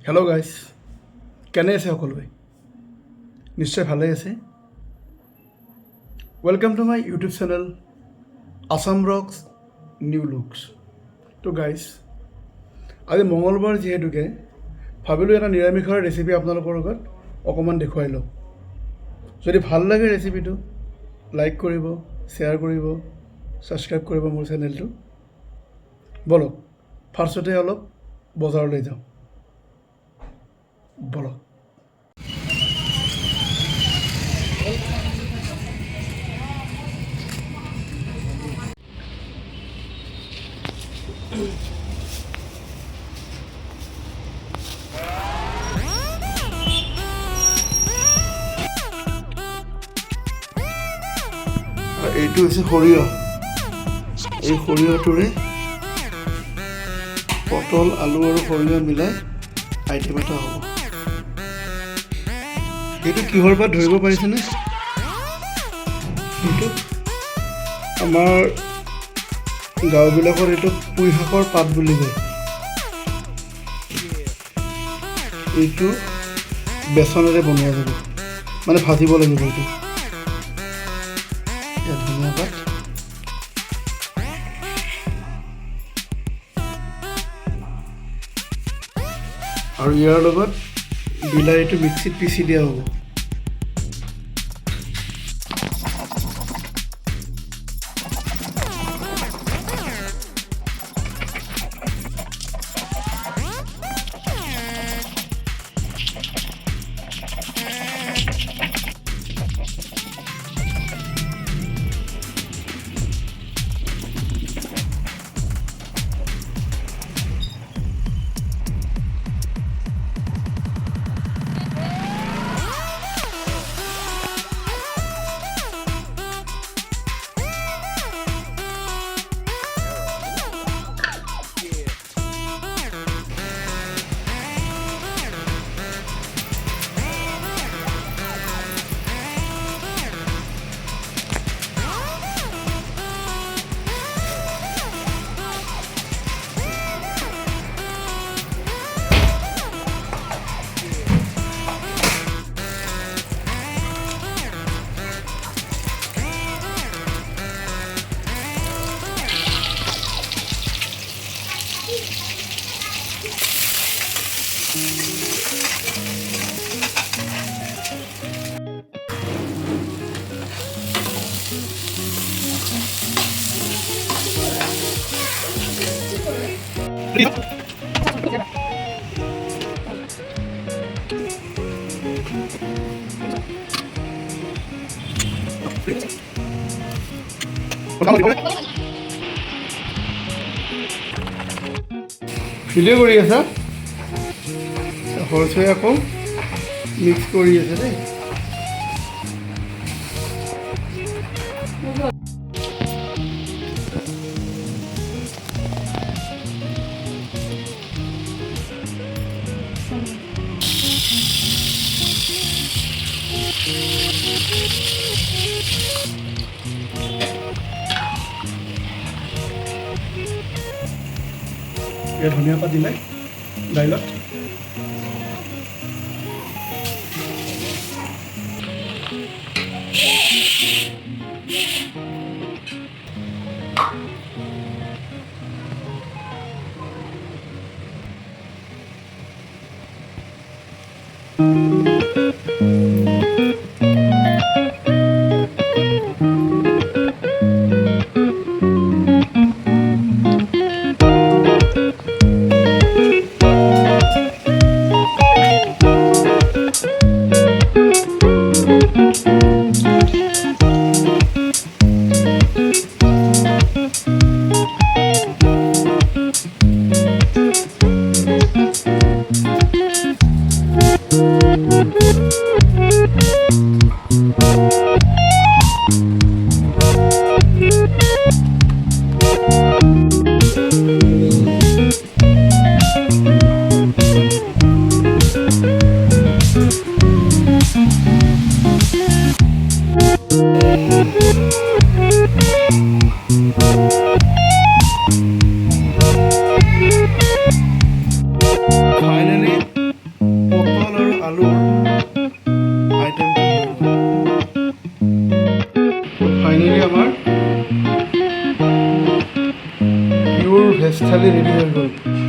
Hello' guys, কেনে আছে সকলোৱে? নিশ্চয় ভালে আছে। Welcome to my YouTube channel Assam rocks new looks. তো গাইজ, আজি মঙলবাৰ যিহেতুকে ভাবিলোঁ এটা নিৰামিষৰ ৰেচিপি আপোনালোকৰ লগত অকণমান দেখুৱাই লওঁ। যদি ভাল লাগে ৰেচিপিটো লাইক কৰিব, শ্বেয়াৰ কৰিব, ছাবস্ক্ৰাইব কৰিব মোৰ চেনেলটো। বলক ফাৰ্ষ্টতে অলপ বজাৰলৈ যাওঁ। বলক। এইটো হৈছে সৰিয়হ। এই সৰিয়হটোৰে পটল, আলু আৰু সৰিয়হ মিলাই আইটেম এটা হ'ব। এইটো কিহৰ পৰা ধৰিব পাৰিছেনে? এইটো আমাৰ গাঁওবিলাকত এইটো পুঁই শাকৰ পাত বুলি কয়। এইটো বেচনেৰে বনোৱা যাব, মানে ভাজিব লাগিব। এইটো ধনিয়া পাত, আৰু ইয়াৰ লগত বিলাহীটো মিক্সিত পিচি দিয়া হ'ব। ভিডিঅ' কৰি আছা? সৰচৈ আকৌ মিক্স কৰি আছে দেই। ইয়াত ধনিয়া পাত দিলে দাইলত। ভেজ থালি ৰেডি হৈ গ'ল।